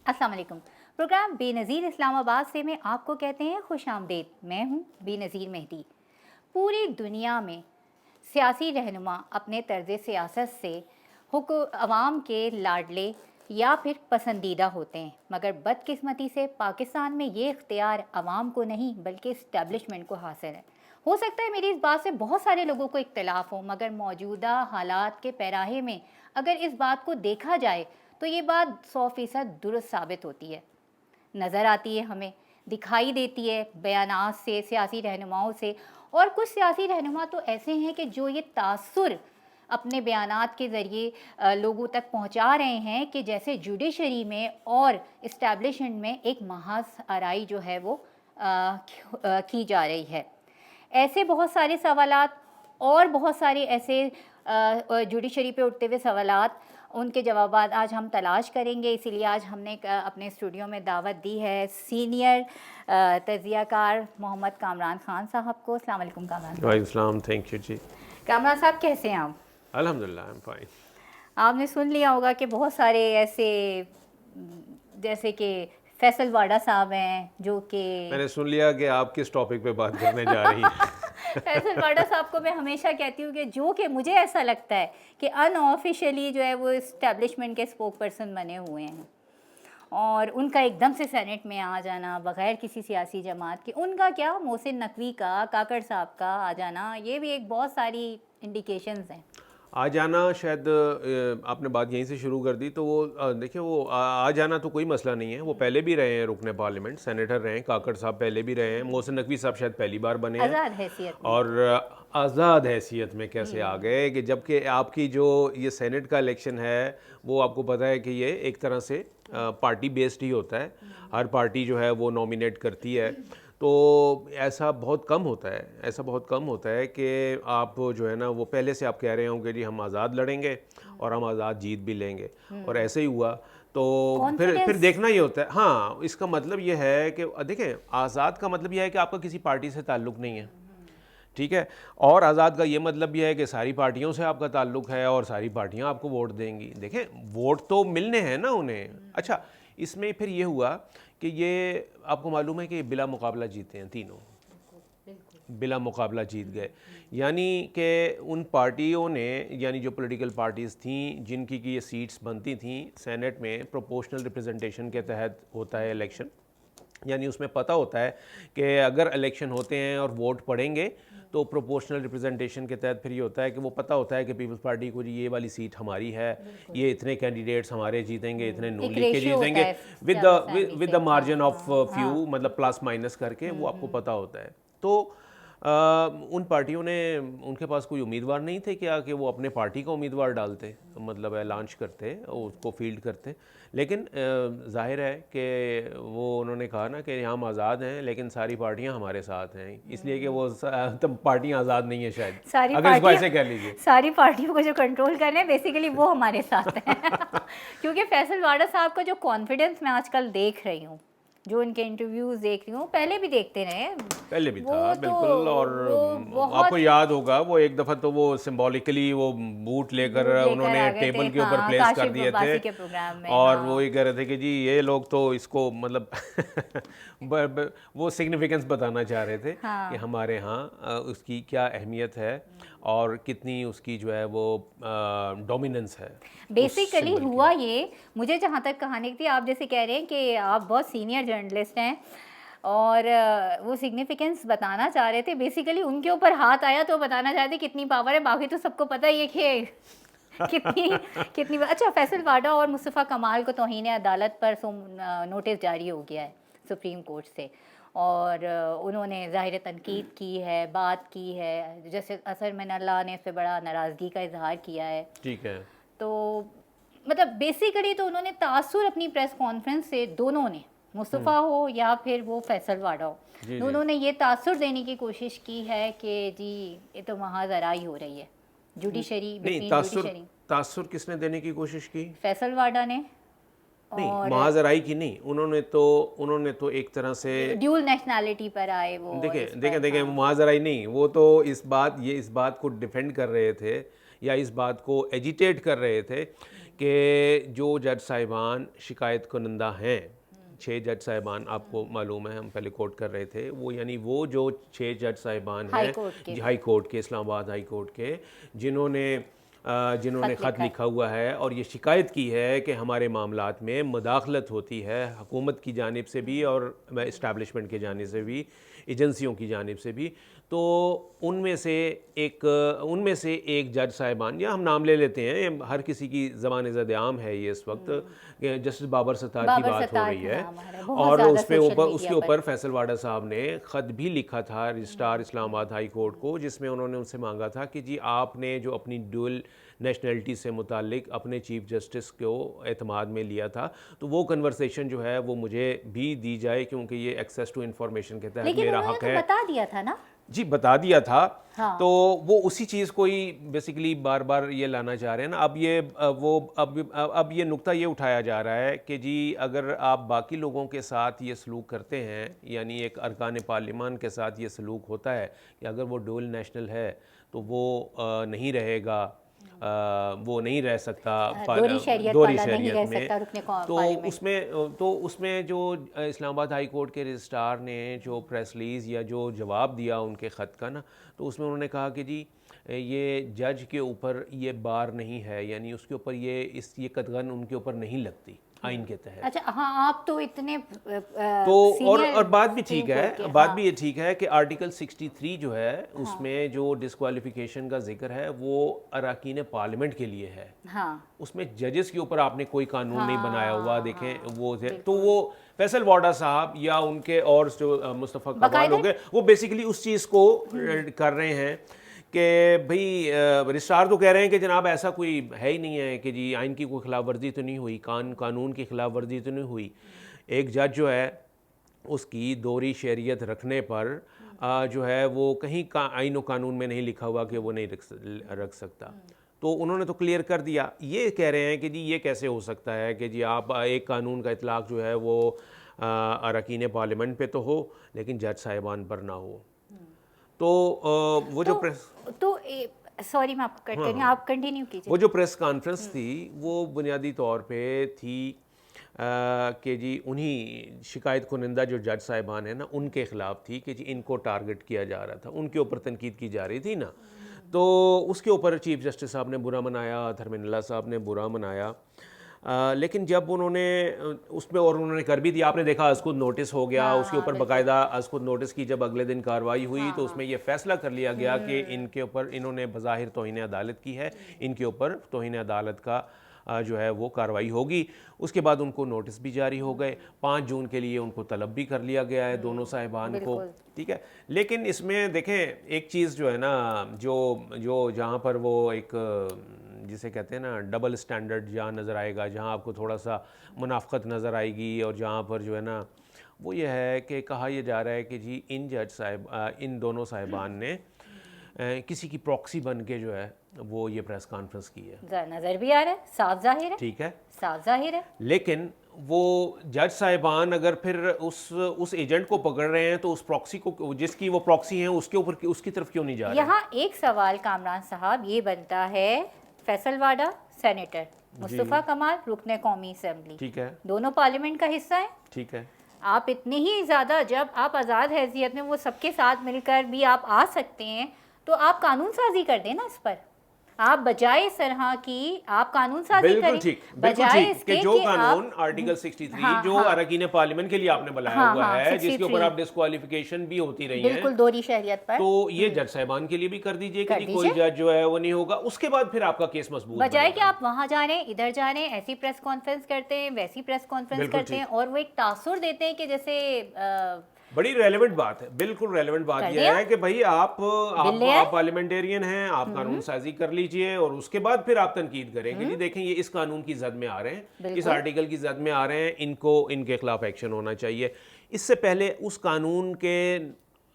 अस्सलाम वालेकुम। प्रोग्राम बेनज़ीर इस्लामाबाद से मैं आपको कहते हैं खुश आमदेद। मैं हूँ बेनज़ीर मेहदी। पूरी दुनिया में सियासी रहनुमा अपने तर्ज़ सियासत से अवाम के लाडले या फिर पसंदीदा होते हैं, मगर बदकिस्मती से पाकिस्तान में ये इख्तियार अवाम को नहीं बल्कि इस्टेब्लिशमेंट को हासिल है। हो सकता है मेरी इस बात से बहुत सारे लोगों को इख्तिलाफ हो, मगर मौजूदा हालात के पैराहे में अगर इस बात को देखा जाए तो ये बात 100% दुरुस्त साबित होती है, नज़र आती है, हमें दिखाई देती है बयानात से, सियासी रहनुमाओं से। और कुछ सियासी रहनुमा तो ऐसे हैं कि जो ये तासुर अपने बयानात के ज़रिए लोगों तक पहुंचा रहे हैं कि जैसे जुडिशरी में और इस्टेब्लिशमेंट में एक महाज आराई जो है वो की जा रही है। ऐसे बहुत सारे सवालात और बहुत सारे ऐसे जुडिशरी पे उठते हुए सवालात, उनके जवाबात आज हम तलाश करेंगे। इसीलिए आज हमने अपने स्टूडियो में दावत दी है सीनियर तज़ियाकार मोहम्मद कामरान ख़ान साहब को। अस्सलाम वालेकुम कामरान साहब। वालेकुम, थैंक यू जी। कामरान साहब कैसे हैं आप? अल्हम्दुलिल्लाह, आई एम फाइन। आपने सुन लिया होगा कि बहुत सारे ऐसे जैसे कि फैसल वाडा साहब हैं जो कि मैंने सुन लिया कि आप किस टॉपिक पे बात करने जा रही हैं। फैसल वाडा साहब को मैं हमेशा कहती हूँ कि जो कि मुझे ऐसा लगता है कि अनऑफिशियली जो है वो इस्टेब्लिशमेंट के स्पोक पर्सन बने हुए हैं, और उनका एकदम से सेनेट में आ जाना बग़ैर किसी सियासी जमात के, उनका क्या मोहसिन नकवी का, काकड़ साहब का आ जाना, ये भी एक बहुत सारी इंडिकेशंस हैं। आ जाना शायद आपने बात यहीं से शुरू कर दी, तो वो देखिए वो आ जाना तो कोई मसला नहीं है। वो पहले भी रहे हैं रुकने पार्लियामेंट, सेनेटर रहे हैं, काकड़ साहब पहले भी रहे हैं, मोहसिन नकवी साहब शायद पहली बार बने हैं। आज़ाद हैसियत में। और आज़ाद हैसियत में कैसे आ गए कि जबकि आपकी जो ये सेनेट का इलेक्शन है वो आपको पता है कि ये एक तरह से पार्टी बेस्ड ही होता है। हर पार्टी जो है वो नॉमिनेट करती है, तो ऐसा बहुत कम होता है, ऐसा बहुत कम होता है कि आप जो है ना वो पहले से आप कह रहे होंगे जी हम आज़ाद लड़ेंगे और हम आज़ाद जीत भी लेंगे, और ऐसे ही हुआ। तो फिर देखना ही होता है। हाँ, इसका मतलब ये है कि देखें, आज़ाद का मतलब यह है कि आपका किसी पार्टी से ताल्लुक़ नहीं है, ठीक है। और आज़ाद का ये मतलब भी है कि सारी पार्टियों से आपका ताल्लुक़ है और सारी पार्टियां आपको वोट देंगी। देखें, वोट तो मिलने हैं ना उन्हें। अच्छा, इसमें फिर ये हुआ कि ये आपको मालूम है कि बिला मुकाबला जीते हैं तीनों, बिला मुकाबला जीत गए। यानी कि उन पार्टियों ने, यानी जो पॉलिटिकल पार्टीज़ थीं जिनकी कि ये सीट्स बनती थीं सेनेट में, प्रोपोर्शनल रिप्रेजेंटेशन के तहत होता है इलेक्शन, यानी उसमें पता होता है कि अगर इलेक्शन होते हैं और वोट पड़ेंगे तो प्रोपोर्शनल रिप्रेजेंटेशन के तहत फिर ये होता है कि वो पता होता है कि पीपल्स पार्टी को जी ये वाली सीट हमारी है, ये इतने कैंडिडेट्स हमारे जीतेंगे, इतने नून लीग के जीतेंगे, with the margin of few, मतलब प्लस माइनस करके वो आपको पता होता है। तो उन पार्टियों ने, उनके पास कोई उम्मीदवार नहीं थे क्या कि वो अपने पार्टी का उम्मीदवार डालते, मतलब लॉन्च करते, उसको फील्ड करते। लेकिन जाहिर है कि वो उन्होंने कहा ना कि हम आज़ाद हैं लेकिन सारी पार्टियां हमारे साथ हैं, इसलिए कि वो तब पार्टियां आज़ाद नहीं है शायद, सारी अगर इसको ऐसे कह लीजिए। सारी पार्टियों को जो कंट्रोल कर रहे हैं बेसिकली वो हमारे साथ हैं। क्योंकि फैसल वाडा साहब का जो कॉन्फिडेंस मैं आजकल देख रही हूँ, जो उनके इंटरव्यूज़ देख रही हूँ, पहले भी देखते रहे, पहले भी था वो बिल्कुल। और आपको याद होगा वो एक दफ़ा तो वो सिंबॉलिकली वो बूट लेकर उन्होंने टेबल के ऊपर प्लेस कर दिए थे, के प्रोग्राम में। और वो ये कह रहे थे कि जी ये लोग तो इसको मतलब वो सिग्निफिकेंस बताना चाह रहे थे कि हमारे यहाँ उसकी क्या अहमियत है और कितनी उसकी जो है वो डोमिनेंस है। बेसिकली हुआ ये, मुझे जहाँ तक कहानी थी, आप जैसे कह रहे हैं कि आप बहुत सीनियर जर्नलिस्ट हैं और वो सिग्निफिकेंस बताना चाह रहे थे, बेसिकली उनके ऊपर हाथ आया तो बताना चाहते कितनी पावर है, बाकी तो सबको पता ही है कि कितनी कितनी। अच्छा, फैसल वाडा और मुस्तफ़ा कमाल को तौहीन अदालत पर नोटिस जारी हो गया है सुप्रीम कोर्ट से, और उन्होंने ज़ाहिर तनकीद की है, बात की है, जैसे असर मिनल्ला ने इस पर बड़ा नाराज़गी का इजहार किया है। ठीक है, तो मतलब बेसिकली तो उन्होंने तासुर अपनी प्रेस कॉन्फ्रेंस से, दोनों ने, मुस्तफ़ा हो या फिर वो फैसल वाडा हो, दोनों ने ये तासुर देने की कोशिश की है कि जी ये तो महाजराई हो रही है जुडिशरी, नहीं, तासुर किसने देने की कोशिश की? फैसल वाडा ने। नहीं, महाजराई की नहीं, उन्होंने तो एक तरह से ड्यूल नेशनैलिटी पर आए वो। देखें महाजराई नहीं, वो तो इस बात को डिफेंड कर रहे थे या इस बात को एजिटेट कर रहे थे कि जो जज साहिबान शिकायत कुनंदा हैं, 6 जज साहिबान आपको मालूम है, हम पहले कोट कर रहे थे, वो यानी वो जो 6 जज साहिबान हैं हाई कोर्ट के, इस्लामाबाद हाई कोर्ट के, जिन्होंने ख़त लिखा हुआ है और ये शिकायत की है कि हमारे मामलात में मुदाखलत होती है हुकूमत की जानिब से भी और इस्टेब्लिशमेंट की जानिब से भी, एजेंसियों की जानिब से भी। तो उनमें से एक जज साहिबान, या हम नाम ले लेते हैं, हर किसी की ज़बान ज़द-ए-आम है ये इस वक्त, जस्टिस बाबर सत्तार की बात हो रही है, और उसके ऊपर फैसल वाडा साहब ने ख़त भी लिखा था रजिस्ट्रार इस्लामाबाद हाई कोर्ट को, जिसमें उन्होंने उनसे मांगा था कि जी आपने जो अपनी डुअल नेशनलिटी से मुतालिक अपने चीफ जस्टिस को एतमाद में लिया था, तो वो कन्वर्सेशन जो है वो मुझे भी दी जाए, क्योंकि ये एक्सेस टू इंफॉर्मेशन के तहत मेरा हक तो है। बता दिया था ना जी, बता दिया था। हाँ। तो वो उसी चीज़ को ही बेसिकली बार बार ये लाना चाह रहे हैं ना। अब ये नुक्ता ये उठाया जा रहा है कि जी अगर आप बाकी लोगों के साथ ये सलूक करते हैं, यानी एक अरकान पार्लिमान के साथ ये सलूक होता है कि अगर वो डुअल नेशनल है तो वो नहीं रहेगा, वो नहीं रह सकता दोहरी शरीयत नहीं रह में। सकता तो उसमें जो इस्लामाबाद हाई कोर्ट के रजिस्ट्रार ने जो प्रेस रिलीज़ या जो जवाब दिया उनके ख़त का ना, तो उसमें उन्होंने कहा कि जी ये जज के ऊपर ये बार नहीं है, यानी उसके ऊपर ये कदगन उनके ऊपर नहीं लगती आइन के तहत। अच्छा, हाँ, आप तो इतने तो और बात भी ठीक है, बात भी ये ठीक है कि आर्टिकल 63 जो है उसमें जो डिस्क्वालिफिकेशन का जिक्र है वो अरकान पार्लियामेंट के लिए है। उसमें जजेस के ऊपर आपने कोई कानून नहीं बनाया हुआ। देखें वो तो वो फैसल वाडा साहब या उनके और जो मुस्तफ़ा कमाल हो गए, वो बेसिकली उस चीज़ को कर रहे हैं कि भाई रजिस्ट्रार तो कह रहे हैं कि जनाब ऐसा कोई है ही नहीं है कि जी आइन की कोई खिलाफ वर्जी तो नहीं हुई, कानून की खिलाफ वर्जी तो नहीं हुई। एक जज जो है उसकी दोहरी शरीयत रखने पर जो है वो कहीं आइन और कानून में नहीं लिखा हुआ कि वो नहीं रख सकता। तो उन्होंने तो क्लियर कर दिया। ये कह रहे हैं कि जी ये कैसे हो सकता है कि जी आप एक कानून का इतलाक़ जो है वो अरकान पार्लियामेंट पे तो हो लेकिन जज साहिबान पर ना हो। तो वो जो प्रेस सॉरी मैं आपको कट कर रही हूं, आप कंटिन्यू कीजिए। वो जो प्रेस कॉन्फ्रेंस थी वो बुनियादी तौर पे थी कि जी उन्हीं शिकायत कुनिंदा जो जज साहिबान है ना उनके ख़िलाफ़ थी कि जी इनको टारगेट किया जा रहा था, उनके ऊपर तनकीद की जा रही थी ना। तो उसके ऊपर चीफ जस्टिस साहब ने बुरा मनाया, धर्मेंद्र साहब ने बुरा मनाया। लेकिन जब उन्होंने उसमें और उन्होंने कर भी दिया, आपने देखा अज़खुद नोटिस हो गया, उसके ऊपर बाकायदा अज़खुद नोटिस की जब अगले दिन कार्रवाई हुई तो उसमें यह फ़ैसला कर लिया गया कि इनके ऊपर इन्होंने बज़ाहिर तौहीन अदालत की है, इनके ऊपर तौहीन अदालत का जो है वो कार्रवाई होगी। उसके बाद उनको नोटिस भी जारी हो गए, 5 जून के लिए उनको तलब भी कर लिया गया है दोनों साहिबान को, ठीक है। लेकिन इसमें देखें एक चीज़ जो है ना, जो जहाँ पर वो एक जिसे कहते हैं ना डबल स्टैंडर्ड जहाँ नज़र आएगा, जहाँ आपको थोड़ा सा मुनाफ़क़त नज़र आएगी और जहाँ पर जो है ना वो ये है कि कहा यह जा रहा है कि जी इन दोनों साहिबान ने किसी की प्रॉक्सी बन के जो है वो ये प्रेस कॉन्फ्रेंस की है। नज़र भी आ रहा है, साफ जाहिर है, ठीक है, साफ जाहिर है। लेकिन वो जज साहिबान अगर फिर उस एजेंट को पकड़ रहे हैं तो उस प्रॉक्सी को, जिसकी वो प्रॉक्सी है, उसके ऊपर उसकी तरफ क्यों नहीं जा रहे? यहाँ एक सवाल कामरान साहब ये बनता है, फैसल वाडा सेनेटर, मुस्तफ़ा कमाल रुकने कौमी असेंबली, ठीक है, दोनों पार्लियामेंट का हिस्सा है, ठीक है। आप इतने ही ज़्यादा जब आप आज़ाद हैसियत में वो सबके साथ मिलकर भी आप आ सकते हैं तो आप कानून साजी कर दें ना इस पर। आप बजाय इस तरह की आप कानून साजी करें, बजाय इसके जो कानून आर्टिकल 63 जो अरकान पार्लियामेंट के लिए आपने बनाया हुआ है, जिसके ऊपर आप डिस्क्वालिफिकेशन भी होती रही है बिल्कुल दोहरी शरीयत पर, तो ये जज साहिबान के लिए भी कर दीजिए कि कोई जज जो है वो नहीं होगा। उसके बाद फिर आपका केस मजबूत, बजाय कि आप वहां जा रहे हैं, इधर जा रहे हैं, ऐसी प्रेस कॉन्फ्रेंस करते हैं, वैसी प्रेस कॉन्फ्रेंस करते हैं और वो एक तासुर देते हैं कि जैसे बड़ी रेलेवेंट बात है, बिल्कुल रेलेवेंट बात यह है कि भाई आप पार्लियामेंटेरियन हैं, आप कानून साजी कर लीजिए और उसके बाद फिर आप तनकीद करें कि जी देखें ये इस कानून की जद में आ रहे हैं, इस आर्टिकल की जद में आ रहे हैं, इनके खिलाफ एक्शन होना चाहिए। इससे पहले उस कानून के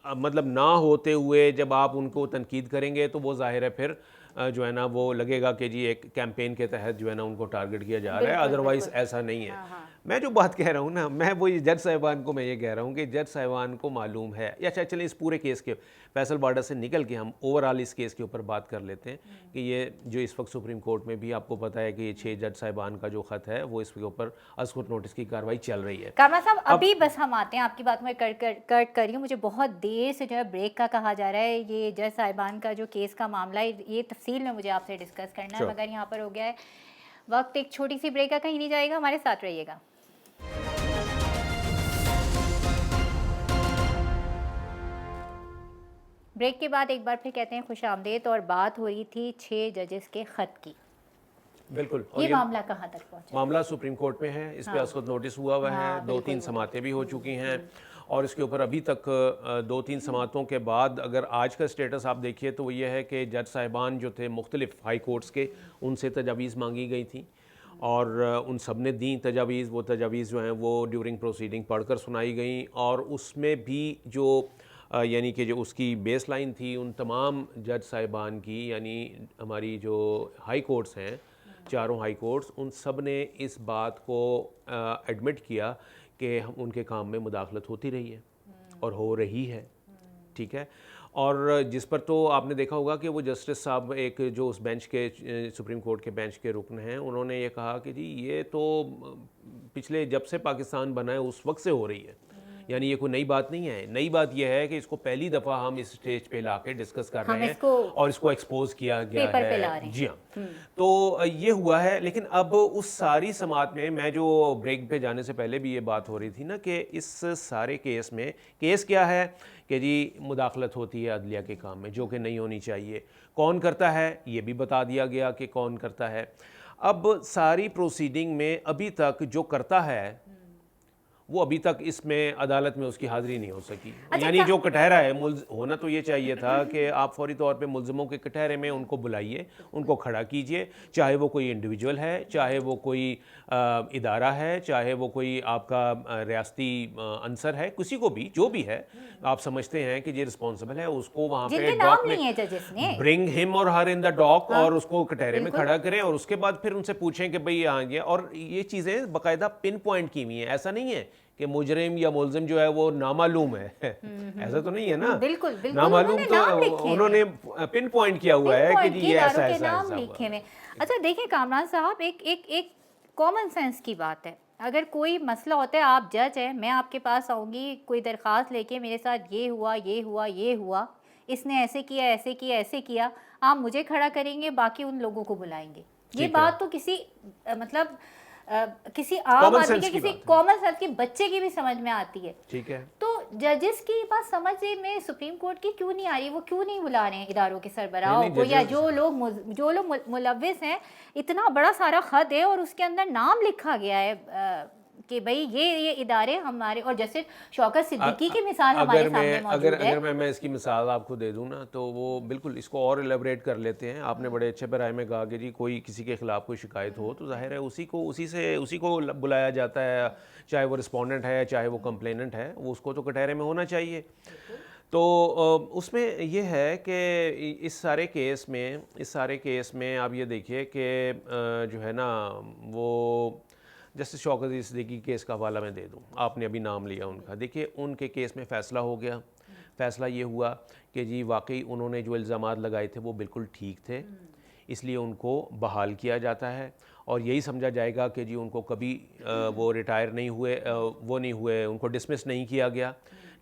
मतलब ना होते हुए जब आप उनको तनकीद करेंगे तो वो जाहिर है फिर जो है ना वो लगेगा कि जी एक कैंपेन के तहत जो है ना उनको टारगेट किया जा रहा है, अदरवाइज ऐसा नहीं है। मैं जो बात कह रहा हूँ ना, मैं वो जज साहिबान को मैं ये कह रहा हूँ कि जज साहिबान को मालूम है। अच्छा चलें, इस पूरे केस के फैसल बॉर्डर से निकल के हम ओवरऑल इस केस के ऊपर बात कर लेते हैं कि ये जो इस वक्त सुप्रीम कोर्ट में भी आपको पता है कि ये 6 जज साहिबान का जो ख़त है वो इसके ऊपर अस्कुट नोटिस की कार्रवाई चल रही है। कामरान साहब अभी बस हम आते हैं, आपकी बात में कट कर रही हूँ, मुझे बहुत देर से जो है ब्रेक का कहा जा रहा है, ये जज साहिबान का जो केस का मामला है ये तफसील में मुझे आपसे डिस्कस करना है, मगर यहाँ पर हो गया है वक्त एक छोटी सी ब्रेक का, कहीं नहीं जाएगा, हमारे साथ रहिएगा। ब्रेक के बाद एक बार फिर कहते हैं खुश आमदेद, और बात हो रही थी 6 जजेस के ख़त की। बिल्कुल। ये मामला कहाँ तक पहुँचा? मामला सुप्रीम कोर्ट में है, इस पे अस्कुट नोटिस हुआ हुआ है, 2-3 समातें भी हो चुकी हैं और इसके ऊपर अभी तक 2-3 समातों के बाद अगर आज का स्टेटस आप देखिए तो वो ये है कि जज साहिबान जो थे मुख्तलिफ हाई कोर्ट्स के, उनसे तजावीज़ मांगी गई थी और उन सब ने दी तजावीज़। वो तजावीज़ जो हैं वो ड्यूरिंग प्रोसीडिंग पढ़कर सुनाई गई और उसमें भी जो यानी कि जो उसकी बेस लाइन थी उन तमाम जज साहिबान की, यानी हमारी जो हाई कोर्ट्स हैं, चारों हाई कोर्ट्स, उन सब ने इस बात को एडमिट किया कि हम उनके काम में मुदाखलत होती रही है और हो रही है, ठीक है। और जिस पर तो आपने देखा होगा कि वो जस्टिस साहब एक जो उस बेंच के सुप्रीम कोर्ट के बेंच के रुकन हैं, उन्होंने ये कहा कि जी ये तो पिछले जब से पाकिस्तान बना है उस वक्त से हो रही है, यानी ये कोई नई बात नहीं है। नई बात यह है कि इसको पहली दफ़ा हम इस स्टेज पे लाके डिस्कस कर रहे हैं और इसको एक्सपोज किया गया है। जी हाँ, तो ये हुआ है। लेकिन अब उस सारी समात में, मैं जो ब्रेक पे जाने से पहले भी ये बात हो रही थी ना कि इस सारे केस में केस क्या है कि जी मुदाखलत होती है अदलिया के काम में, जो कि नहीं होनी चाहिए। कौन करता है ये भी बता दिया गया कि कौन करता है। अब सारी प्रोसीडिंग में अभी तक जो करता है वो अभी तक इसमें अदालत में उसकी हाजिरी नहीं हो सकी। यानी जो कटहरा है, होना तो ये चाहिए था कि आप फौरी तौर पे मुल्ज़िमों के कटहरे में उनको बुलाइए, उनको खड़ा कीजिए, चाहे वो कोई इंडिविजुअल है, चाहे वो कोई इदारा है, चाहे वो कोई आपका रियासती अंसर है, किसी को भी, जो भी है आप समझते हैं कि ये रिस्पॉन्सिबल है, उसको वहाँ पे डॉक में ब्रिंग हिम और हर इन द डॉक और उसको कटहरे में खड़ा करें और उसके बाद फिर उनसे पूछें कि भाई यहाँ ये, और ये चीज़ें बाकायदा पिन पॉइंट की हुई हैं। ऐसा नहीं है कि मुजरिम या मुल्जिम जो है वो नामालूम है ऐसा तो नहीं है ना। बिल्कुल, बिल्कुल, नामालूम तो उन्होंने पिन पॉइंट किया हुआ है कि ये ऐसा नाम लिखे हुए। अच्छा देखिए कामरान साहब, एक कॉमन सेंस की बात है, अगर कोई मसला होता है, आप जज हैं, मैं आपके पास आऊँगी कोई दरख्वास्त लेके, मेरे साथ ये हुआ ये हुआ ये हुआ, इसने ऐसे किया ऐसे किया ऐसे किया, आप मुझे खड़ा करेंगे, बाकी उन लोगों को बुलाएंगे। ये बात तो किसी मतलब किसी आम आदमी के, किसी कॉमन सेंस के बच्चे की भी समझ में आती है, ठीक है। तो जजेस की बात समझ में सुप्रीम कोर्ट की क्यों नहीं आ रही? वो क्यों नहीं बुला रहे हैं इदारों के सरबराहों को, या जो लोग मुलव्विस हैं? इतना बड़ा सारा खत है और उसके अंदर नाम लिखा गया है कि भाई ये इदारे हमारे, और जैसे शौकत सिद्दीकी की मिसाल हमारे सामने मौजूद है। अगर मैं इसकी मिसाल आपको दे दूं ना, तो वो बिल्कुल इसको और एलेबरेट कर लेते हैं। आपने बड़े अच्छे बराए में कहा कि जी कोई किसी के खिलाफ कोई शिकायत हो तो जाहिर है उसी को बुलाया जाता है, चाहे वो रिस्पोंडेंट है चाहे वो कंप्लेनेंट है, वो उसको तो कटहरे में होना चाहिए। तो उसमें यह है कि इस सारे केस में आप ये देखिए कि जो है ना वो जस्टिस शौकत सिद्दीकी केस का हवाला मैं दे दूं, आपने अभी नाम लिया उनका। देखिए उनके केस में फ़ैसला हो गया। फ़ैसला ये हुआ कि जी वाकई उन्होंने जो इल्ज़ामात लगाए थे वो बिल्कुल ठीक थे, इसलिए उनको बहाल किया जाता है और यही समझा जाएगा कि जी उनको कभी वो रिटायर नहीं हुए, उनको डिसमिस नहीं किया गया।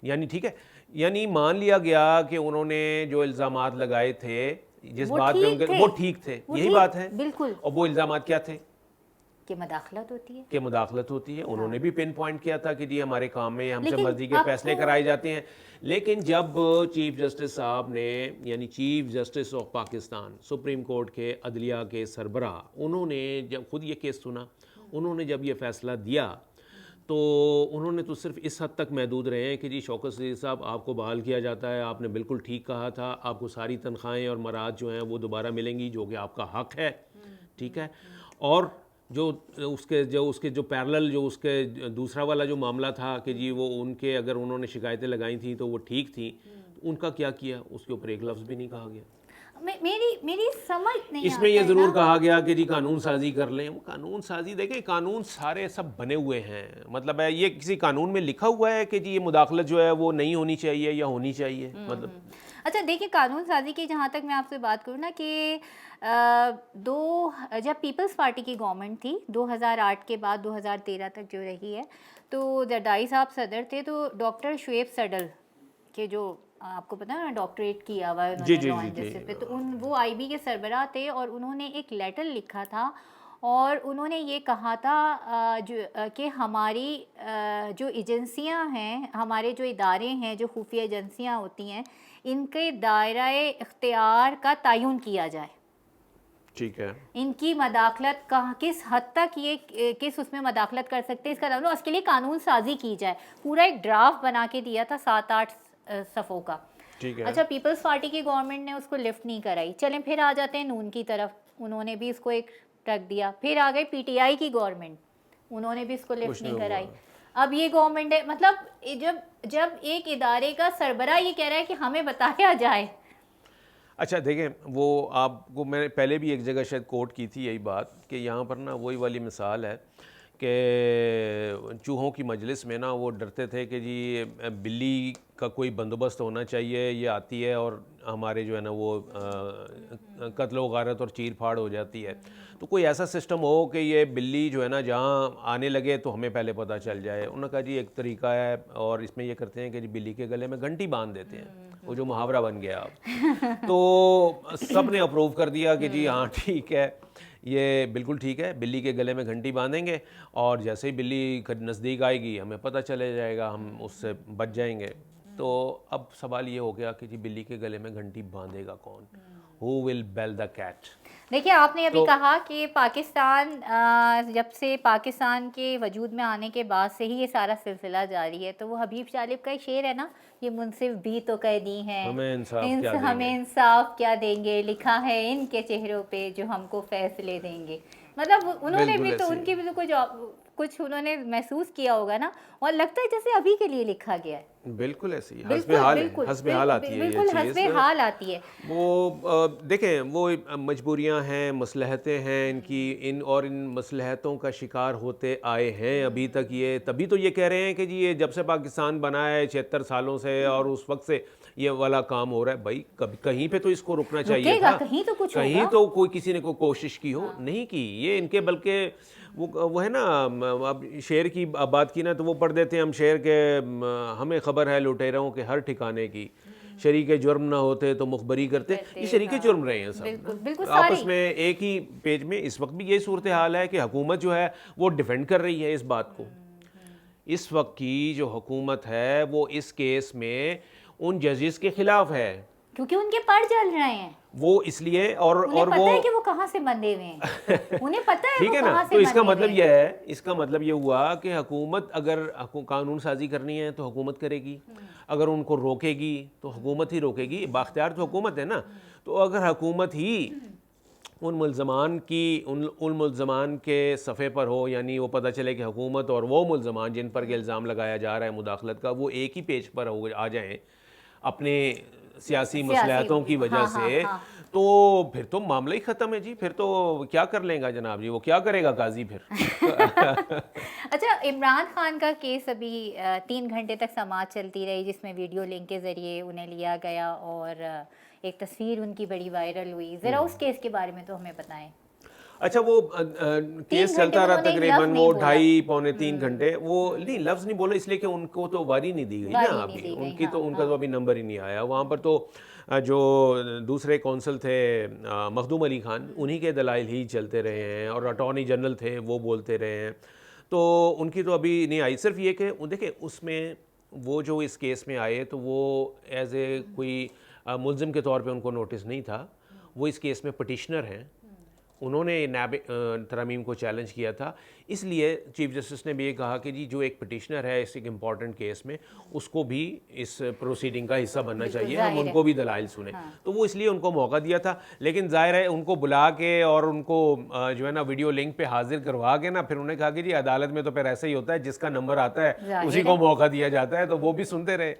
यानी ठीक है, यानी मान लिया गया कि उन्होंने जो इल्ज़ामात लगाए थे, जिस बात पे उनके, वो ठीक थे। यही बात है बिल्कुल। और वो इल्ज़ामात क्या थे कि मुदाखलत होती है। उन्होंने भी पिन पॉइंट किया था कि जी हमारे काम में हमसे मर्जी के फैसले कराए जाते हैं। लेकिन जब चीफ जस्टिस साहब ने, यानी chief justice of Pakistan, supreme court के अदलिया के सरबराह, उन्होंने जब खुद ये केस सुना, उन्होंने जब ये फैसला दिया तो उन्होंने तो सिर्फ इस हद तक महदूद रहे हैं कि जी शौकत सिद्दीकी साहब आपको बहाल किया जाता है, आपने बिल्कुल ठीक कहा था, आपको सारी तनख्वाहें और मराद जो हैं वो दोबारा मिलेंगी, जो कि आपका हक है, ठीक है। और जो उसके पैरेलल जो उसके दूसरा वाला जो मामला था कि जी वो उनके अगर उन्होंने शिकायतें लगाई थी तो वो ठीक थी, उनका क्या किया, उसके ऊपर एक लफ्ज़ भी नहीं कहा गया। मेरी समझ नहीं इसमें ये आता है ज़रूर ना। कहा गया कि जी कानून साजी कर लें। वो कानून साजी, देखें कानून सारे सब बने हुए हैं, मतलब है ये किसी कानून में लिखा हुआ है कि जी ये मुदाखलत जो है वो नहीं होनी चाहिए या होनी चाहिए, मतलब अच्छा देखिए, कानून साजी की जहाँ तक मैं आपसे बात करूँ ना कि जब पीपल्स पार्टी की गवर्नमेंट थी 2008 के बाद 2013 तक जो रही है, तो जरदारी साहब सदर थे, तो डॉक्टर शुएब सडल के जो आपको पता है ना डॉक्टरेट किया हुआ है जी उन्होंने जी लॉ जी एंड जी। जस्टिस पे, तो वो आईबी के सरबराह थे और उन्होंने एक लेटर लिखा था और उन्होंने ये कहा था कि हमारी जो एजेंसियां हैं, हमारे जो इदारे हैं, जो खुफिया एजेंसियां होती हैं, इनके दायरे इख्तियार का तयन किया जाए। ठीक है। इनकी मदाखलत कहाँ, किस हद तक ये किस उसमें मदाखलत कर सकते हैं, इसका दायरा, उसके लिए कानून साजी की जाए। पूरा एक ड्राफ्ट बना के दिया था 7-8 सफ़ों का। ठीक है। अच्छा, पीपल्स पार्टी की गवर्नमेंट ने उसको लिफ्ट नहीं कराई। चलें फिर आ जाते हैं नून की तरफ, उन्होंने भी इसको एक रख दिया। फिर आ गई पीटीआई की गवर्नमेंट, उन्होंने भी इसको लिफ्ट कुछ नहीं नहीं कराई। हुआ। अब ये गवर्नमेंट है, मतलब जब जब एक इदारे का सरबरा ये कह रहा है कि हमें बताया जाए। अच्छा देखें, वो आपको मैंने पहले भी एक जगह शायद कोट की थी यही बात कि यहाँ पर ना वही वाली मिसाल है कि चूहों की मजलिस में ना वो डरते थे कि जी बिल्ली का कोई बंदोबस्त होना चाहिए, ये आती है और हमारे जो है ना वो कत्ल व गारत और चीर फाड़ हो जाती है। तो कोई ऐसा सिस्टम हो कि ये बिल्ली जो है ना जहाँ आने लगे तो हमें पहले पता चल जाए। उन्होंने कहा जी एक तरीका है, और इसमें ये करते हैं कि जी बिल्ली के गले में घंटी बांध देते हैं, वो जो मुहावरा बन गया अब। तो सब ने अप्रूव कर दिया कि जी हाँ ठीक है, ये बिल्कुल ठीक है, बिल्ली के गले में घंटी बांधेंगे और जैसे ही बिल्ली नज़दीक आएगी हमें पता चले जाएगा, हम उससे बच जाएंगे। तो अब सवाल ये हो गया कि जी बिल्ली के गले में घंटी बांधेगा कौन? Who will bell the cat? देखिए, आपने अभी कहा कि पाकिस्तान जब से पाकिस्तान के वजूद में आने के बाद से ही ये सारा सिलसिला जारी है, तो वो हबीब शालिब का एक शेर है ना, ये मुनसिफ भी तो कैदी हैं, हमें इंसाफ क्या हमें देंगे? इंसाफ क्या देंगे, लिखा है इनके चेहरों पे जो हमको फैसले देंगे। मतलब उन्होंने भी बिल्कुल तो, ऐसे उनकी भी तो कुछ उन्होंने महसूस किया होगा ना, और लगता है जैसे अभी के लिए लिखा गया है। बिल्कुल ऐसी बिल्कुल हस्बे हाल है, बिल्कुल हस्बे हाल आती है ये बिल्कुल चीज़। हस्बे हाल आती है। वो देखें, वो मजबूरियां हैं, मसलहतें हैं इनकी, इन मसलहतों का शिकार होते आए हैं अभी तक ये। तभी तो ये कह रहे हैं कि जी ये जब से पाकिस्तान बना है 76 सालों से और उस वक्त से ये वाला काम हो रहा है। भाई कभी कहीं पे तो इसको रुकना चाहिए रुकेगा, था, कहीं तो कुछ कहीं होगा। तो कोई किसी ने कोई कोशिश की हो, नहीं की ये इनके। बल्कि वो है ना, अब शेर की बात की ना तो वो पढ़ देते हैं हम शेर के, हमें खबर है लुटेरों के हर ठिकाने की, शरीके जुर्म ना होते तो मुखबरी करते। ये शरीके जुर्म रहे हैं सब बिल्कुल बिल्कुल आपस में एक ही पेज में। इस वक्त भी यही सूरत हाल है कि हुकूमत जो है वो डिफेंड कर रही है इस बात को। इस वक्त की जो हुकूमत है वो इस केस में उन जजेस के खिलाफ है, क्योंकि उनके पर चल रहे हैं वो इसलिए। और पता वो है कि वो कहाँ से बंधे हुए हैं, उन्हें पता है ठीक वो है ना। कहाँ से तो इसका बंधे मतलब हुए यह है, इसका मतलब ये हुआ कि हुकूमत अगर कानून साजी करनी है तो हुकूमत करेगी, अगर उनको रोकेगी तो हुकूमत ही रोकेगी। बाख्तियार तो हुकूमत है ना। तो अगर हुकूमत ही उन मुल्ज़मान के सफ़े पर हो, यानी वो पता चले कि हुकूमत और वो मुल्ज़मान जिन पर इल्ज़ाम लगाया जा रहा है मुदाखलत का, वो एक ही पेज पर आ जाएं अपने सियासी मसलहतों की वजह से, तो फिर तो मामला ही ख़त्म है जी। फिर तो क्या कर लेगा जनाब जी, वो क्या करेगा काजी फिर। अच्छा, इमरान खान का केस अभी 3 घंटे तक समाअत चलती रही, जिसमें वीडियो लिंक के ज़रिए उन्हें लिया गया और एक तस्वीर उनकी बड़ी वायरल हुई। ज़रा उस केस के बारे में तो हमें बताएं। अच्छा, वो केस चलता रहा तकरीबन वो 2.5-3 घंटे। वो नहीं, लफ्ज़ नहीं बोला इसलिए कि उनको तो वारी नहीं दी गई ना अभी, उनका तो अभी नंबर ही नहीं आया। वहाँ पर तो जो दूसरे कौंसल थे मखदूम अली खान, उन्हीं के दलाइल ही चलते रहे हैं, और अटॉर्नी जनरल थे वो बोलते रहे हैं, तो उनकी तो अभी नहीं आई। सिर्फ ये कि देखिए उसमें वो जो इस केस में आए तो वो एज ए कोई मुल्ज़िम के तौर पे उनको नोटिस नहीं था। वो इस केस में पटिशनर हैं, उन्होंने नैब तरमीम को चैलेंज किया था। इसलिए चीफ जस्टिस ने भी ये कहा कि जी जो एक पटिशनर है इस एक इम्पॉर्टेंट केस में, उसको भी इस प्रोसीडिंग का हिस्सा बनना चाहिए, हम उनको भी दलाइल सुने। तो वो इसलिए उनको मौका दिया था। लेकिन जाहिर है उनको बुला के और उनको जो है ना वीडियो लिंक पे हाजिर करवा के ना, फिर उन्हें कहा कि जी अदालत में तो फिर ऐसा ही होता है, जिसका नंबर आता है उसी को मौका दिया जाता है, तो वो भी सुनते रहे।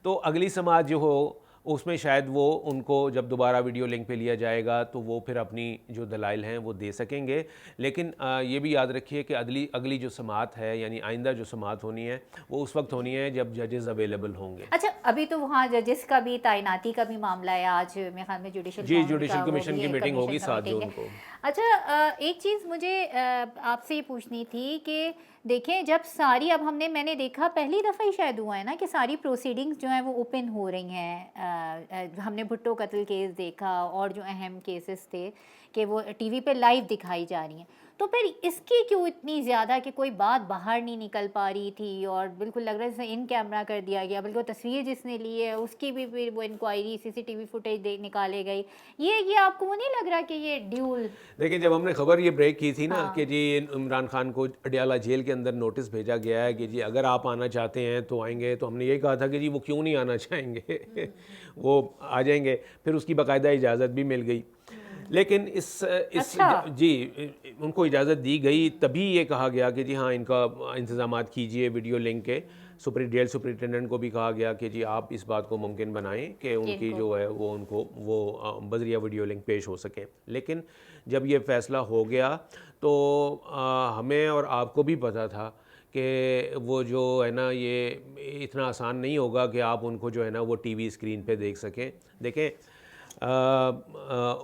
तो अगली समाअत जो हो उसमें शायद वो उनको जब दोबारा वीडियो लिंक पे लिया जाएगा तो वो फिर अपनी जो दलाइल हैं वो दे सकेंगे। लेकिन ये भी याद रखिए कि अगली अगली जो समाअत है, यानी आइंदा जो समाअत होनी है, वो उस वक्त होनी है जब जजेस अवेलेबल होंगे। अच्छा, अभी तो वहाँ जजेस का भी तैनाती का भी मामला है, आज मेरे ख्याल में जुडिशल जी, जुडिशल कमीशन की मीटिंग होगी 7 कमेटी जून है। को। अच्छा, एक चीज़ मुझे आपसे ये पूछनी थी कि देखें, जब सारी, अब मैंने देखा पहली दफ़ा ही शायद हुआ है ना कि सारी प्रोसीडिंग्स जो हैं वो ओपन हो रही हैं। हमने भुट्टो कत्ल केस देखा और जो अहम केसेस थे कि वो टीवी पे लाइव दिखाई जा रही हैं, तो फिर इसकी क्यों इतनी ज़्यादा कि कोई बात बाहर नहीं निकल पा रही थी और बिल्कुल लग रहा है जैसे इन कैमरा कर दिया गया, बल्कि वो तस्वीर जिसने ली है उसकी भी फिर वो इंक्वायरी सीसीटीवी फुटेज निकाले गई। ये आपको वो नहीं लग रहा कि ये ड्यूल? देखिए, जब हमने खबर ये ब्रेक की थी ना हाँ। कि जी इमरान खान को अडयाला जेल के अंदर नोटिस भेजा गया है कि जी अगर आप आना चाहते हैं तो आएंगे, तो हमने यही कहा था कि जी वो क्यों नहीं आना चाहेंगे वो आ जाएंगे। फिर उसकी बाकायदा इजाज़त भी मिल गई। लेकिन इस अच्छा। जी उनको इजाज़त दी गई, तभी ये कहा गया कि जी हाँ इनका इंतज़ामात कीजिए वीडियो लिंक के। जेल सुपरिटेंडेंट को भी कहा गया कि जी आप इस बात को मुमकिन बनाएं कि उनकी इनको जो है वो उनको वो बजरिया वीडियो लिंक पेश हो सके। लेकिन जब ये फ़ैसला हो गया तो हमें और आपको भी पता था कि वो जो है ना ये इतना आसान नहीं होगा कि आप उनको जो है ना वो टीवी स्क्रीन पे देख सकें। देखें,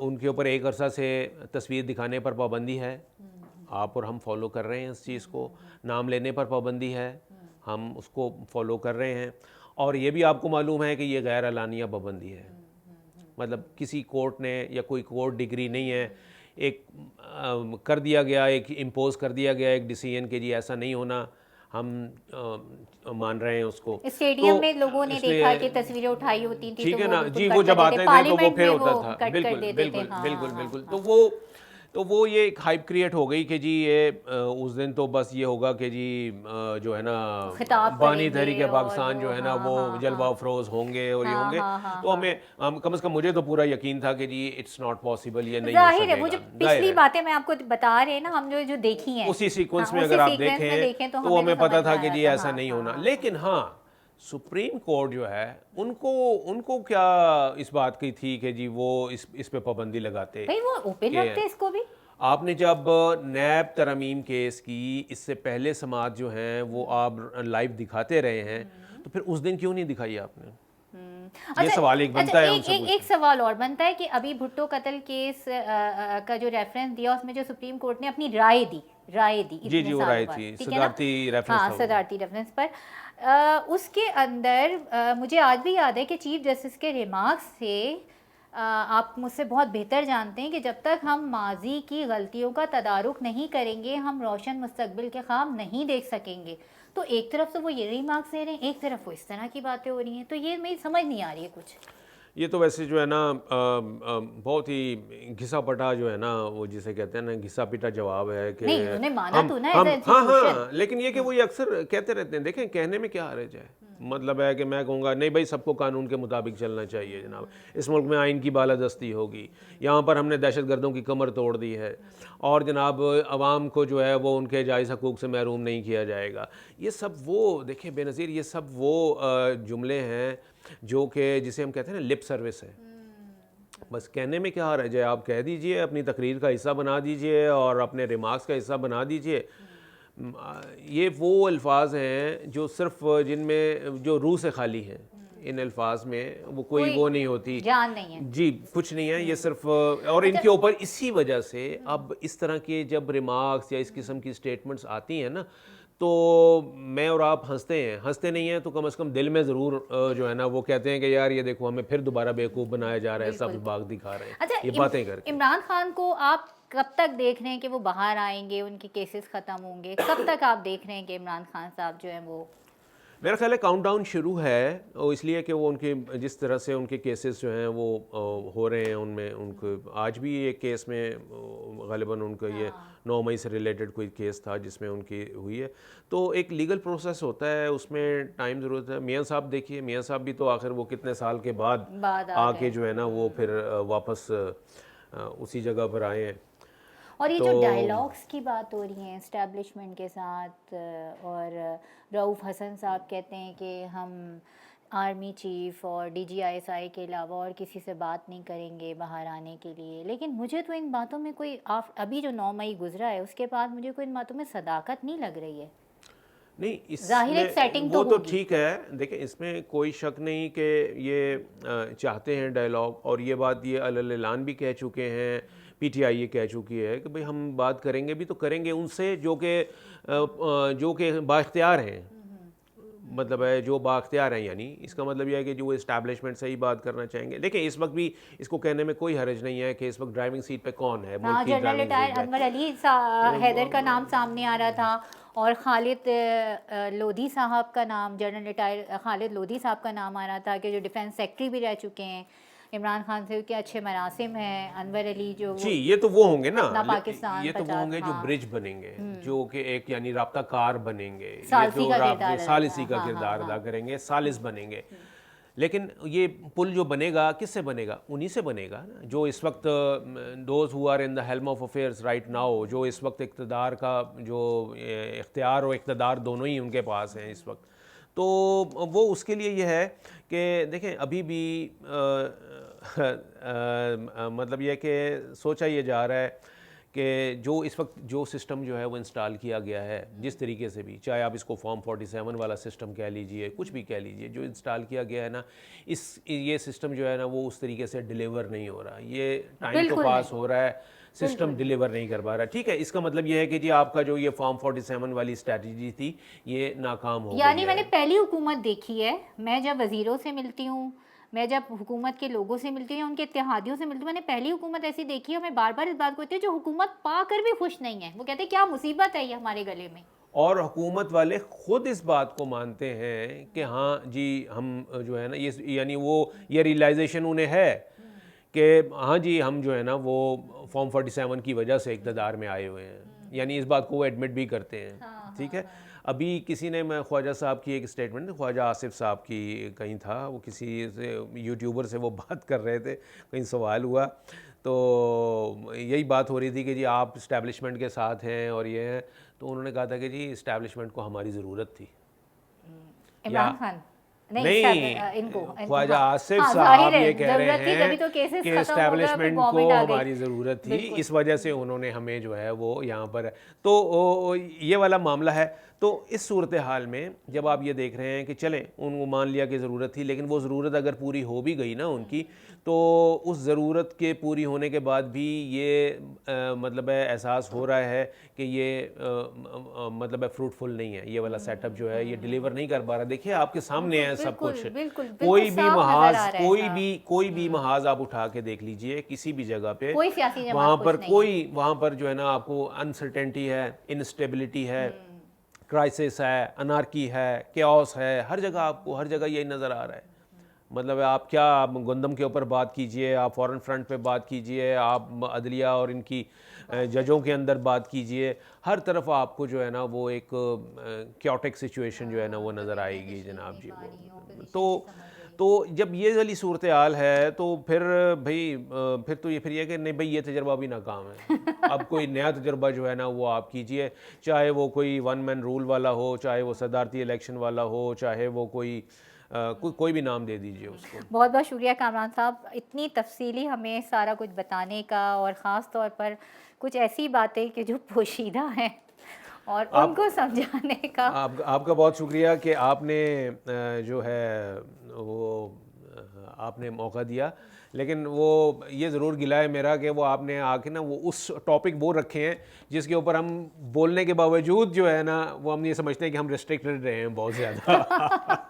उनके ऊपर एक अरसा से तस्वीर दिखाने पर पाबंदी है, आप और हम फॉलो कर रहे हैं इस चीज़ को। नाम लेने पर पाबंदी है, हम उसको फॉलो कर रहे हैं। और ये भी आपको मालूम है कि ये गैर एलानिया पाबंदी है, मतलब किसी कोर्ट ने या कोई कोर्ट डिग्री नहीं है, एक कर दिया गया, एक इम्पोज कर दिया गया एक डिसीजन के जी ऐसा नहीं होना, हम मान रहे हैं उसको। स्टेडियम तो में लोगों ने देखा कि इसलिए तस्वीरें उठाई होती थी तो ठीक है वो ना बिल्कुल जी, कट वो कर जब देते, आते थे तो वो पार्लियामेंट फिर में होता वो था। कट कर बिल्कुल देते थे। बिल्कुल हाँ बिल्कुल हाँ बिल्कुल। हाँ। तो वो ये एक हाइप क्रिएट हो गई कि जी ये उस दिन तो बस ये होगा कि जी जो है ना खिताब बानी करेंगे तहरीक और पाकिस्तान जो वो, है ना हाँ वो हाँ जलवा हाँ अफरोज होंगे और ये हाँ होंगे। हाँ हाँ तो हाँ। कम से कम मुझे तो पूरा यकीन था कि जी इट्स नॉट पॉसिबल, ये नहीं हो जाहिर है, वो जो सकेगा, जाहिर पिछली है। बातें मैं आपको बता रहे हैं ना, हम जो जो देखी हैं, उसी सीक्वेंस हाँ में अगर उसी आप सीक्वेंस में देखें तो देखें तो हमें तो हमें समझ पता में था कि आया जी था। ऐसा हाँ नहीं होना। हाँ लेकिन हाँ, सुप्रीम कोर्ट जो है उनको उनको क्या इस बात की थी कि जी वो इस पे पाबंदी लगाते भाई, वो ओपन कि रखते इसको भी। आपने जब नैब तरमीम केस की इससे पहले समाअत जो हैं वो आप लाइव दिखाते रहे हैं, तो फिर उस दिन क्यों नहीं दिखाई आपने? ये अच्छा। सवाल एक अच्छा, बनता है एक उनसे एक एक पूछते। सवाल और बनता है कि अभी भुट्टो कत्ल केस का जो रेफरेंस दिया उसमें जो सुप्रीम कोर्ट ने अपनी राय दी जी इतने जी, वो सालों राय बाद, थी, ठीक है ना? सदारती रेफरेंस हाँ, था वो। सदारती रेफरेंस पर उसके अंदर मुझे आज भी याद है कि चीफ जस्टिस के रिमार्क्स से, आप मुझसे बहुत बेहतर जानते हैं कि जब तक हम माजी की गलतियों का तदारुक नहीं करेंगे हम रोशन मुस्तकबिल के ख्वाब नहीं देख सकेंगे। तो एक तरफ तो वो ये रिमार्क्स दे रहे हैं, एक तरफ वो इस तरह की बातें हो रही हैं, तो ये मेरी समझ नहीं आ रही है कुछ। ये तो वैसे जो है ना बहुत ही घिसा पटा जो है ना वो जिसे कहते हैं ना घिसा पिटा जवाब है कि नहीं, उन्होंने माना तो ना एज हम ए हाँ इंस्टीट्यूशन। हाँ, लेकिन ये कि वो ये अक्सर कहते रहते हैं। देखें, कहने में क्या हर्ज है, मतलब है कि मैं कहूँगा नहीं भाई सबको कानून के मुताबिक चलना चाहिए जनाब, इस मुल्क में आइन की बालादस्ती होगी, यहाँ पर हमने दहशत गर्दों की कमर तोड़ दी है और जनाब अवाम को जो है वो उनके जायज़ हकूक़ से महरूम नहीं किया जाएगा। ये सब वो देखें बेनज़ीर, ये सब वो जुमले हैं जो कि जिसे हम कहते हैं ना लिप सर्विस है। बस कहने में क्या हर्ज है, आप कह दीजिए, अपनी तकरीर का हिस्सा बना दीजिए और अपने रिमार्क्स का हिस्सा बना दीजिए। ये वो अल्फाज हैं जो सिर्फ जिनमें जो रूह से खाली हैं, इन अल्फाज में वो कोई वो नहीं होती, जान नहीं है। जी कुछ नहीं है, ये सिर्फ और इनके ऊपर इसी वजह से अब इस तरह के जब रिमार्क्स या इस किस्म की स्टेटमेंट्स आती हैं ना, तो मैं और आप हंसते हैं, हंसते नहीं हैं तो कम से कम दिल में ज़रूर जो है ना वो कहते हैं कि यार ये देखो हमें फिर दोबारा बेवकूफ़ बनाया जा रहा है, सब बाग दिखा रहे हैं अच्छा, ये बातें करके। इमरान खान को आप कब तक देख रहे हैं कि वो बाहर आएंगे, उनके केसेस ख़त्म होंगे? कब तक आप देख रहे हैं कि इमरान खान साहब जो हैं वो? मेरा ख्याल है काउंटडाउन शुरू है, और इसलिए कि वो उनके जिस तरह से उनके केसेस जो हैं वो हो रहे हैं, उनमें उनको आज भी एक केस में ग़ालिबन उनका ये 9 मई से रिलेटेड कोई केस था जिसमें उनकी हुई है। तो एक लीगल प्रोसेस होता है, उसमें टाइम ज़रूरत है। मियाँ साहब देखिए, मियाँ साहब भी तो आखिर वो कितने साल के बाद आके जो है ना वो फिर वापस उसी जगह पर आए हैं। और ये तो जो डायलॉग्स की बात हो रही है इस्टेब्लिशमेंट के साथ, और रऊफ़ हसन साहब कहते हैं कि हम आर्मी चीफ और डीजीआईएसआई के अलावा और किसी से बात नहीं करेंगे बाहर आने के लिए, लेकिन मुझे तो इन बातों में कोई अभी जो 9 मई गुजरा है उसके बाद मुझे कोई इन बातों में सदाकत नहीं लग रही है। नहीं, जाहिर है एक इसमें सेटिंग वो तो तो होगी। ठीक है, देखिए इसमें कोई शक नहीं कि ये चाहते हैं डायलॉग, और ये बात ये अल-ऐलान भी कह चुके हैं, पीटीआई ये कह चुकी है कि भाई हम बात करेंगे भी तो करेंगे उनसे जो कि बाइख्तियार हैं, मतलब है जो बाख्तियार हैं, यानी इसका मतलब यह है कि जो इस्टेब्लिशमेंट से ही बात करना चाहेंगे। देखिए इस वक्त भी इसको कहने में कोई हर्ज नहीं है कि इस वक्त ड्राइविंग सीट पे कौन है, मुल्क हाँ, की जनरल ड्राइविंग रिटायर सीट पे। अनवर अली हैदर का नाम सामने आ रहा था, और खालिद लोधी साहब का नाम, जनरल रिटायर खालिद लोधी साहब का नाम आ रहा था कि जो डिफेंस सेक्रेटरी भी रह चुके हैं, इमरान खान से के अच्छे मरासिम हैं। अनवर अली जो जी, ये तो वो होंगे ना, अपना पाकिस्तान ये तो वो होंगे जो हाँ, ब्रिज बनेंगे, जो कि एक यानी राब्ता कार बनेंगे, ये सालसी जो का किरदार सालिसी का हाँ, किरदार हाँ, अदा हाँ। करेंगे, सालिस बनेंगे। लेकिन ये पुल जो बनेगा किससे बनेगा? उन्हीं से बनेगा ना जो इस वक्त those who are in the helm of affairs right now, जो इस वक्त इक़्तिदार का जो इख्तियार और इक़्तिदार दोनों ही उनके पास हैं इस वक्त। तो वो उसके लिए ये है कि देखें अभी भी मतलब यह कि सोचा ये जा रहा है कि जो इस वक्त जो सिस्टम जो है वो इंस्टॉल किया गया है, जिस तरीके से भी, चाहे आप इसको फॉर्म 47 वाला सिस्टम कह लीजिए, कुछ भी कह लीजिए, जो इंस्टॉल किया गया है ना, ये सिस्टम जो है ना वो उस तरीके से डिलीवर नहीं हो रहा। ये टाइम तो बिल्कुल पास नहीं। हो रहा है, सिस्टम डिलीवर नहीं कर पा रहा। ठीक है, इसका मतलब ये है कि जी आपका जो ये फॉर्म 47 वाली स्ट्रैटेजी थी ये नाकाम हो यानी गई मैंने है। पहली हुकूमत देखी है, मैं जब वज़ीरों से मिलती हूँ, मैं जब हुकूमत के लोगों से मिलती हूँ या उनके इत्तेहादियों से मिलती हूँ, मैंने पहली हुकूमत ऐसी देखी है, मैं बार बार इस बात को कहती हूँ, जो हुकूमत पाकर भी खुश नहीं है। वो कहते हैं क्या मुसीबत है ये हमारे गले में। और हुकूमत वाले खुद इस बात को मानते हैं कि हाँ जी हम जो है ना ये यानी वो ये रियलाइजेशन उन्हें है कि हाँ जी हम जो है ना वो फॉर्म 47 की वजह से इक़्तिदार में आए हुए हैं, यानी इस बात को वो एडमिट भी करते हैं। ठीक है, अभी किसी ने, मैं ख्वाजा साहब की एक स्टेटमेंट, ख्वाजा आसिफ साहब की कहीं था, वो किसी से यूट्यूबर से वो बात कर रहे थे, कहीं सवाल हुआ तो यही बात हो रही थी कि जी आप इस्टेब्लिशमेंट के साथ हैं और ये हैं, तो उन्होंने कहा था कि जी इस्टेब्लिशमेंट को हमारी ज़रूरत थी। इमरान खान नहीं, इनको ख्वाजा हाँ, आसिफ हाँ, साहब जाहिर है ये कह रहे जरूरत थी, हैं तभी तो केसेस कि खत्म हो गए, फिर इस्टेब्लिशमेंट को गवर्नमेंट आ गई। हमारी ज़रूरत थी, बिल्कुल। इस वजह से उन्होंने हमें जो है वो यहाँ पर, तो ये वाला मामला है। तो इस सूरत हाल में जब आप ये देख रहे हैं कि चलें उनको मान लिया कि ज़रूरत थी, लेकिन वो ज़रूरत अगर पूरी हो भी गई ना उनकी, तो उस ज़रूरत के पूरी होने के बाद भी ये मतलब है एहसास हो रहा है कि ये मतलब है फ्रूटफुल नहीं है, ये वाला सेटअप जो है ये डिलीवर नहीं कर पा रहा। देखिए आपके सामने है सब बिल्कुल कुछ, बिल्कुल कोई भी साफ नजर आ महाज रहा है। कोई भी महाज आप उठा के देख लीजिए किसी भी जगह पे, कोई सियासी जमात वहाँ खुश पर नहीं है। वहाँ पर जो है ना आपको अनसर्टेनिटी है, इनस्टेबिलिटी है, क्राइसिस है, अनार्की है, केओस है, हर जगह आपको हर जगह यही नज़र आ रहा है। मतलब आप क्या, आप गंदम के ऊपर बात कीजिए, आप फॉरेन फ्रंट पे बात कीजिए, आप अदलिया और इनकी जजों के अंदर बात कीजिए, हर तरफ आपको जो है ना वो एक क्योटिक सिचुएशन जो है ना वो नज़र आएगी जनाब जी। वो तो जब ये वाली सूरत हाल है तो फिर भाई फिर तो ये फिर ये कि नहीं भाई ये तजर्बा भी नाकाम है। अब कोई नया तजर्बा जो है ना वो आप कीजिए, चाहे वो कोई वन मैन रूल वाला हो, चाहे वो सदारती इलेक्शन वाला हो, चाहे वो कोई भी नाम दे दीजिए उसको। बहुत बहुत शुक्रिया कामरान साहब, इतनी तफसीली हमें सारा कुछ बताने का, और ख़ास तौर पर कुछ ऐसी बातें कि जो पोशीदा हैं और उनको समझाने का। आपका बहुत शुक्रिया कि आपने जो है वो आपने मौका दिया, लेकिन वो ये ज़रूर गिला है मेरा कि वो आपने आके ना वो उस टॉपिक वो रखे हैं जिसके ऊपर हम बोलने के बावजूद जो है ना वो हम ये समझते हैं कि हम रिस्ट्रिक्टेड रहे हैं बहुत ज़्यादा।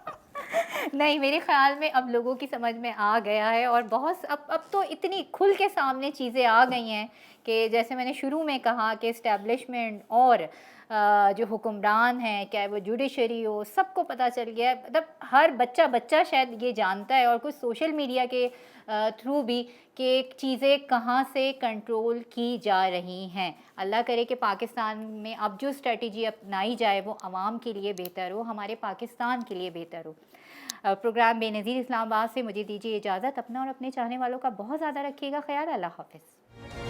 नहीं, मेरे ख्याल में अब लोगों की समझ में आ गया है, और बहुत अब तो इतनी खुल के सामने चीज़ें आ गई हैं कि जैसे मैंने शुरू में कहा कि इस्टेब्लिशमेंट और जो हुक्मरान हैं, चाहे वो जुडिशरी हो, सबको पता चल गया है। मतलब हर बच्चा शायद ये जानता है, और कुछ सोशल मीडिया के थ्रू भी, कि चीज़ें कहाँ से कंट्रोल की जा रही हैं। अल्लाह करे कि पाकिस्तान में अब जो स्ट्रेटजी अपनाई जाए वो आवाम के लिए बेहतर हो, हमारे पाकिस्तान के लिए बेहतर हो। प्रोग्राम बेनज़ीर इस्लामाबाद से मुझे दीजिए इजाज़त। अपना और अपने चाहने वालों का बहुत ज़्यादा रखिएगा ख्याल। अल्लाह हाफ़िज़।